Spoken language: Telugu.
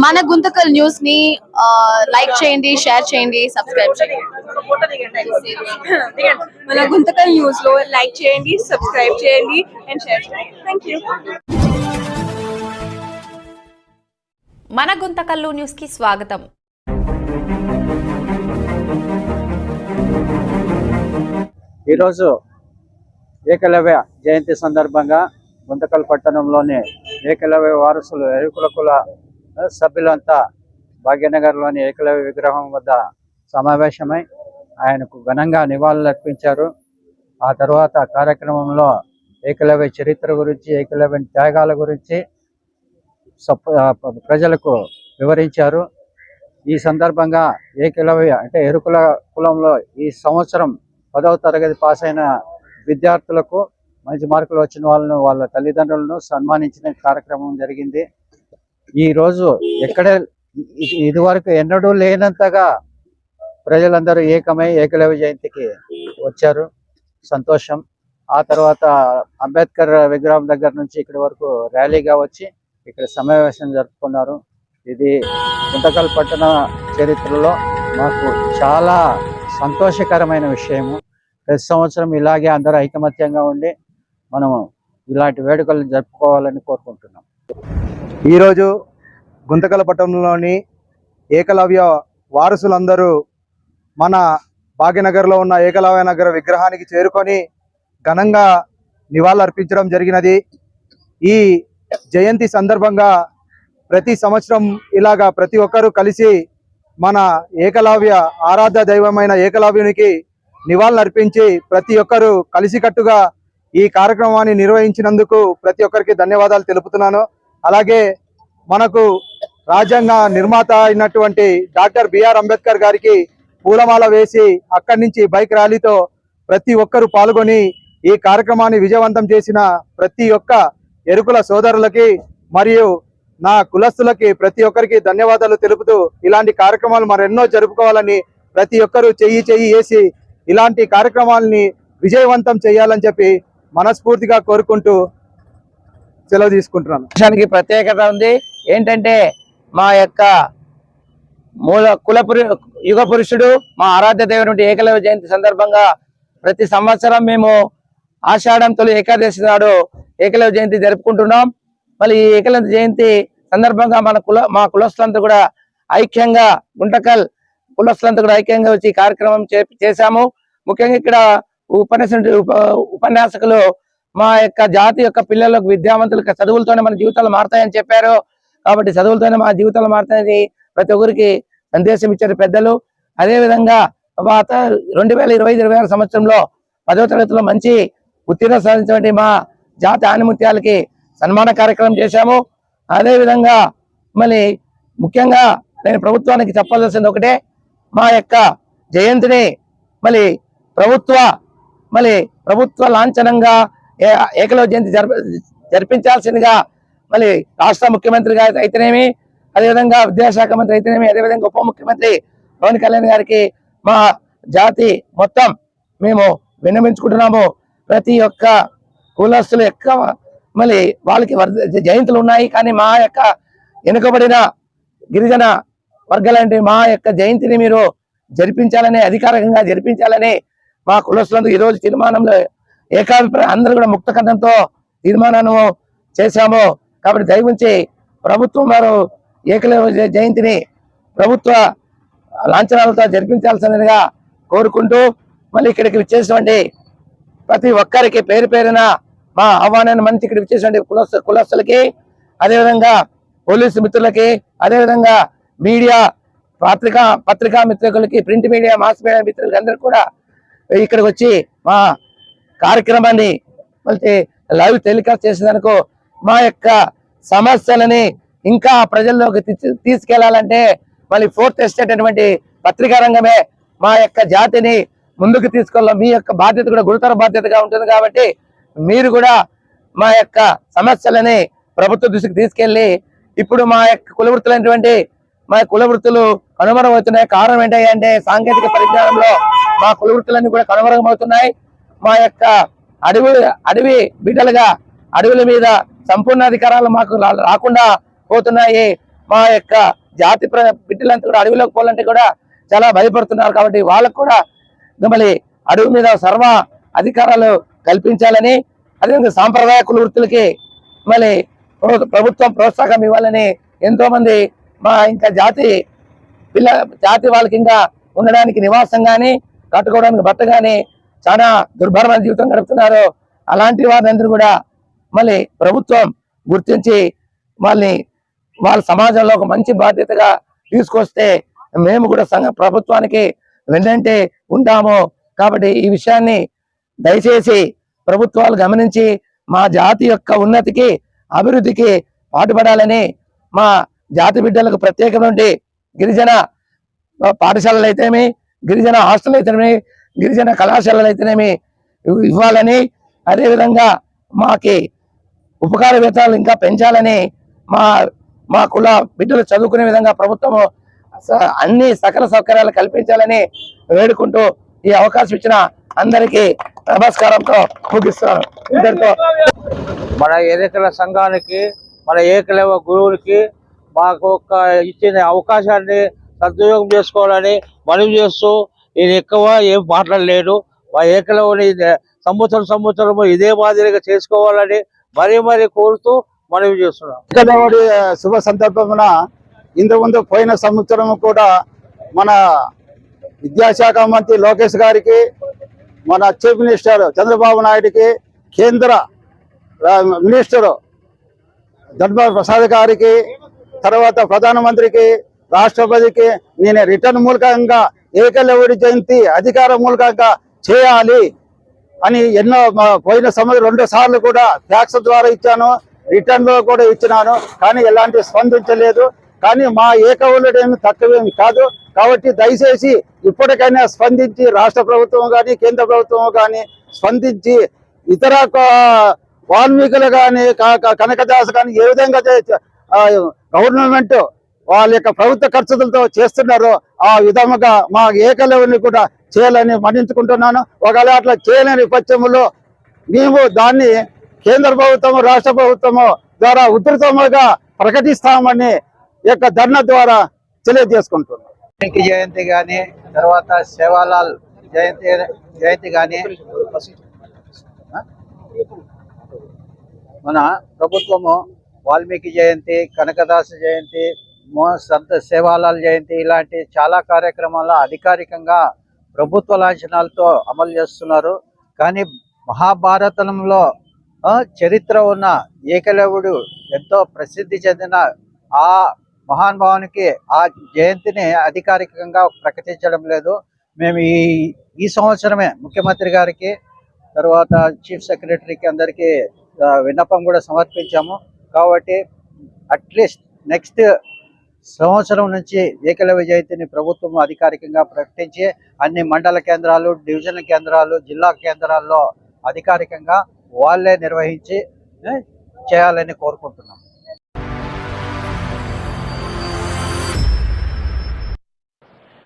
మన గుంతకల్ న్యూస్ ని లైక్ చేయండి, షేర్ చేయండి, సబ్స్క్రైబ్ చేయండి. మన గుంతకల్ న్యూస్ లో లైక్ చేయండి, సబ్స్క్రైబ్ చేయండి అండ్ షేర్ చేయండి. థాంక్యూ. మన గుంతకల్లు న్యూస్ కి స్వాగతం. ఈరోజు ఏకలవ్య జయంతి సందర్భంగా గుంతకల్ పట్టణంలోని ఏకలవ్య వారసులు ఎరుకుల కుల సభ్యులంతా భాగ్యనగర్లోని ఏకలవ్య విగ్రహం వద్ద సమావేశమై ఆయనకు ఘనంగా నివాళులు అర్పించారు. ఆ తర్వాత కార్యక్రమంలో ఏకలవ్య చరిత్ర గురించి, ఏకలవ్య త్యాగాల గురించి ప్రజలకు వివరించారు. ఈ సందర్భంగా ఏకలవ్య అంటే ఎరుకుల కులంలో ఈ సంవత్సరం 10వ తరగతి పాస్ అయిన విద్యార్థులకు మంచి మార్కులు వచ్చిన వాళ్ళను, వాళ్ళ తల్లిదండ్రులను సన్మానించిన కార్యక్రమం జరిగింది. ఈరోజు ఇదివరకు ఎన్నడూ లేనంతగా ప్రజలందరూ ఏకమై ఏకలవ్య జయంతికి వచ్చారు. సంతోషం. ఆ తర్వాత అంబేద్కర్ విగ్రహం దగ్గర నుంచి ఇక్కడి వరకు ర్యాలీగా వచ్చి ఇక్కడ సమావేశం జరుపుకున్నారు. ఇది గుంతకల్ పట్టణ చరిత్రలో మాకు చాలా సంతోషకరమైన విషయము. ప్రతి సంవత్సరం ఇలాగే అందరూ ఐకమత్యంగా ఉండి మనము ఇలాంటి వేడుకలను జరుపుకోవాలని కోరుకుంటున్నాం. ఈరోజు గుంతకల్ పట్టణంలోని ఏకలవ్య వారసులందరూ మన భాగ్యనగర్లో ఉన్న ఏకలవ్య నగర విగ్రహానికి చేరుకొని ఘనంగా నివాళులు అర్పించడం జరిగినది. ఈ జయంతి సందర్భంగా ప్రతి సంవత్సరం ఇలాగా ప్రతి ఒక్కరూ కలిసి మన ఏకలవ్య ఆరాధ్య దైవమైన ఏకలవ్యునికి నివాళులు అర్పించి ప్రతి ఒక్కరూ కలిసికట్టుగా ఈ కార్యక్రమాన్ని నిర్వహించినందుకు ప్రతి ఒక్కరికి ధన్యవాదాలు తెలుపుతున్నాను. అలాగే మనకు రాజ్యాంగ నిర్మాత అయినటువంటి డాక్టర్ బిఆర్ అంబేద్కర్ గారికి పూలమాల వేసి అక్కడి నుంచి బైక్ ర్యాలీతో ప్రతి ఒక్కరూ పాల్గొని ఈ కార్యక్రమాన్ని విజయవంతం చేసిన ప్రతి ఒక్క ఎరుకుల సోదరులకి మరియు నా కులస్తులకి ప్రతి ఒక్కరికి ధన్యవాదాలు తెలుపుతూ ఇలాంటి కార్యక్రమాలు మరెన్నో జరుపుకోవాలని ప్రతి ఒక్కరూ చెయ్యి వేసి ఇలాంటి కార్యక్రమాలని విజయవంతం చేయాలని చెప్పి మనస్ఫూర్తిగా కోరుకుంటూ సెలవు తీసుకుంటున్నాను. దేశానికి ప్రత్యేకత ఉంది. ఏంటంటే మా యొక్క యుగ పురుషుడు, మా ఆరాధ్య దేవుడు ఏకలవ్య జయంతి సందర్భంగా ప్రతి సంవత్సరం మేము ఆషాఢం తొలి ఏకాదశి నాడు ఏకలవ్య జయంతి జరుపుకుంటున్నాం. మళ్ళీ ఈ ఏకలవ్య జయంతి సందర్భంగా మా కులస్తులంతా కూడా ఐక్యంగా, గుంటకల్ కులస్తులంతా కూడా ఐక్యంగా వచ్చి కార్యక్రమం చేశాము. ముఖ్యంగా ఇక్కడ ఉపన్యాసకులు మా యొక్క జాతి యొక్క పిల్లలకు, విద్యావంతులకు చదువులతోనే మన జీవితాలు మారుతాయని చెప్పారు. కాబట్టి చదువులతోనే మా జీవితాలు మారుతాయని ప్రతి ఒక్కరికి సందేశం ఇచ్చారు పెద్దలు. అదేవిధంగా 2025-26 సంవత్సరంలో 10వ తరగతిలో మంచి ఉత్తీర్ణ సాధించినటువంటి మా జాతి ఆనిముత్యాలకి సన్మాన కార్యక్రమం చేశాము. అదేవిధంగా మళ్ళీ ముఖ్యంగా నేను ప్రభుత్వానికి చెప్పాల్సింది ఒకటే, మా యొక్క జయంతిని మళ్ళీ ప్రభుత్వ లాంఛనంగా ఏకలవ్య జయంతి జరిపించాల్సిందిగా మళ్ళీ రాష్ట్ర ముఖ్యమంత్రిగా అయితేనేమి, అదేవిధంగా విద్యాశాఖ మంత్రి అయితేనేమి, అదేవిధంగా ఉప ముఖ్యమంత్రి పవన్ కళ్యాణ్ గారికి మా జాతి మొత్తం మేము విన్నవించుకుంటున్నాము. ప్రతి ఒక్క కులస్తులు మళ్ళీ వాళ్ళకి జయంతులు ఉన్నాయి, కానీ మా యొక్క వెనుకబడిన గిరిజన వర్గాలంటే మా యొక్క జయంతిని మీరు జరిపించాలని, అధికారికంగా జరిపించాలని మా కులస్తులందరూ ఈరోజు తీర్మానంలో ఏకాభిప్రాయం అందరూ కూడా ముక్త కంఠంతో తీర్మానం చేశాము. కాబట్టి దయవుంచి ప్రభుత్వం వారు ఏకలవ్య జయంతిని ప్రభుత్వ లాంఛనాలతో జరిపించాల్సిందిగా కోరుకుంటూ, మళ్ళీ ఇక్కడికి వచ్చేటువంటి ప్రతి ఒక్కరికి పేరు పేరున మా ఆహ్వానాన్ని మంచి ఇక్కడికి వచ్చేటువంటి కులస్తులకి, అదేవిధంగా పోలీసు మిత్రులకి, అదేవిధంగా మీడియా పత్రికా మిత్రులకి, ప్రింట్ మీడియా, మాస్ మీడియా మిత్రులకి అందరికీ కూడా ఇక్కడికి వచ్చి మా కార్యక్రమాన్ని మళ్ళీ లైవ్ టెలికాస్ట్ చేసేందుకు, మా యొక్క సమస్యలని ఇంకా ప్రజల్లోకి తీసుకెళ్లాలంటే మళ్ళీ ఫోర్త్ ఎస్టేట్ అటువంటి పత్రికా రంగమే మా యొక్క జాతిని ముందుకు తీసుకెళ్ళాలి. మీ యొక్క బాధ్యత కూడా గురుతర బాధ్యతగా ఉంటుంది. కాబట్టి మీరు కూడా మా యొక్క సమస్యలని ప్రభుత్వ దృష్టికి తీసుకెళ్లి, ఇప్పుడు మా యొక్క కులవృత్తులైనటువంటి మా కులవృత్తులు కనుమరుగవుతున్నాయి. కారణం ఏంటంటే సాంకేతిక పరిజ్ఞానంలో మా కులవృత్తులన్నీ కూడా కనుమరుగవుతున్నాయి. మా యొక్క అడవి బిడ్డలుగా అడవుల మీద సంపూర్ణ అధికారాలు మాకు రాకుండా పోతున్నాయి. మా యొక్క జాతి బిడ్డలంతా కూడా అడవిలోకి పోవాలంటే కూడా చాలా భయపడుతున్నారు. కాబట్టి వాళ్ళకు కూడా మళ్ళీ అడవి మీద సర్వ అధికారాలు కల్పించాలని, అదేవిధంగా సాంప్రదాయ కుల వృత్తులకి మళ్ళీ ప్రభుత్వం ప్రోత్సాహం ఇవ్వాలని ఎంతో మంది మా ఇంకా జాతి వాళ్ళకి ఇంకా ఉండడానికి నివాసం గాని కట్టుకోవడానికి బట్ట గాని చాలా దుర్భరమైన జీవితం గడుపుతున్నారు. అలాంటి వారిని కూడా మళ్ళీ ప్రభుత్వం గుర్తించి వాళ్ళ సమాజంలో ఒక మంచి బాధ్యతగా తీసుకొస్తే మేము కూడా ప్రభుత్వానికి వెన్నంటే ఉంటాము. కాబట్టి ఈ విషయాన్ని దయచేసి ప్రభుత్వాలు గమనించి మా జాతి యొక్క ఉన్నతికి అభివృద్ధికి పాటుపడాలని, మా జాతి బిడ్డలకు ప్రత్యేకమైన గిరిజన పాఠశాలలు అయితేనేమి, గిరిజన హాస్టల్ అయితేనేమి, గిరిజన కళాశాలలు అయితేనేమి ఇవ్వాలని, అదేవిధంగా మాకి ఉపకార వేతనాలు ఇంకా పెంచాలని, మా కుల బిడ్డలు చదువుకునే విధంగా ప్రభుత్వము అన్ని సకల సౌకర్యాలు కల్పించాలని వేడుకుంటూ ఈ అవకాశం ఇచ్చిన అందరికీ నమస్కారంతో ముగిస్తున్నాను. ఇంతటితో మన ఎన్నికల సంఘానికి, మన ఏకలవ్య గురువులకి మాకు ఇచ్చిన అవకాశాన్ని సద్వినియోగం చేసుకోవాలని మనవి చేస్తూ నేను ఎక్కువ ఏం మాట్లాడలేను. మా ఏకలవ్యని సంవత్సరం ఇదే మాదిరిగా చేసుకోవాలని మరీ కోరుతూ మనవి చేస్తున్నాం. ఏకలవ్యుడి శుభ సందర్భమున ఇంతకుముందు పోయిన సంవత్సరం కూడా మన విద్యాశాఖ మంత్రి లోకేష్ గారికి, మన చీఫ్ మినిస్టర్ చంద్రబాబు నాయుడికి, కేంద్ర మినిస్టర్ ధర్మేంద్ర ప్రసాద్ గారికి, తర్వాత ప్రధానమంత్రికి, రాష్ట్రపతికి నేను రిటర్న్ మూలకంగా ఏకలవ్యుడి జయంతి అధికార మూలకంగా చేయాలి అని ఎన్నో పోయిన సంవత్సరం 2 సార్లు కూడా ఫ్యాక్స్ ద్వారా ఇచ్చాను, రిటర్న్ లో కూడా ఇచ్చినాను. కానీ ఎలాంటి స్పందించలేదు. కానీ మా ఏకలవ్యుడేమి తక్కువేమి కాదు. కాబట్టి దయచేసి ఇప్పటికైనా స్పందించి రాష్ట్ర ప్రభుత్వం కానీ కేంద్ర ప్రభుత్వం కానీ స్పందించి ఇతర వాల్మీకులు కానీ కనకదాస్ కానీ ఏ విధంగా గవర్నమెంట్ వాళ్ళ యొక్క ప్రభుత్వ ఖర్చులతో చేస్తున్నారో ఆ విధముగా మా ఏకలవ్యుని కూడా చేయాలని మన్నించుకుంటున్నాను. ఒకవేళ అట్లా చేయలేని పక్షంలో మేము దాన్ని కేంద్ర ప్రభుత్వము రాష్ట్ర ప్రభుత్వము ద్వారా ఉధృతముగా ప్రకటిస్తామని యొక్క ధర్నా ద్వారా తెలియజేసుకుంటున్నాం. జయంతి కానీ, తర్వాత సేవాలాల్ జయంతి కానీ మన ప్రభుత్వము వాల్మీకి జయంతి, కనకదాస్ జయంతి, సంత సేవాలాల్ జయంతి ఇలాంటి చాలా కార్యక్రమాలు అధికారికంగా ప్రభుత్వ లాంఛనాలతో అమలు చేస్తున్నారు. కానీ మహాభారతంలో చరిత్ర ఉన్న ఏకలవ్యుడు ఎంతో ప్రసిద్ధి చెందిన ఆ మహానుభావునికి ఆ జయంతిని అధికారికంగా ప్రకటించడం లేదు. మేము ఈ సంవత్సరమే ముఖ్యమంత్రి గారికి, తర్వాత చీఫ్ సెక్రటరీకి అందరికీ విన్నపం కూడా సమర్పించాము. కాబట్టి అట్లీస్ట్ నెక్స్ట్ సంవత్సరం నుంచి ఏకలవ్య జయంతిని ప్రభుత్వం అధికారికంగా ప్రకటించి అన్ని మండల కేంద్రాలు, డివిజన్ కేంద్రాలు, జిల్లా కేంద్రాల్లో అధికారికంగా వాళ్ళే నిర్వహించి చేయాలని కోరుకుంటున్నాం.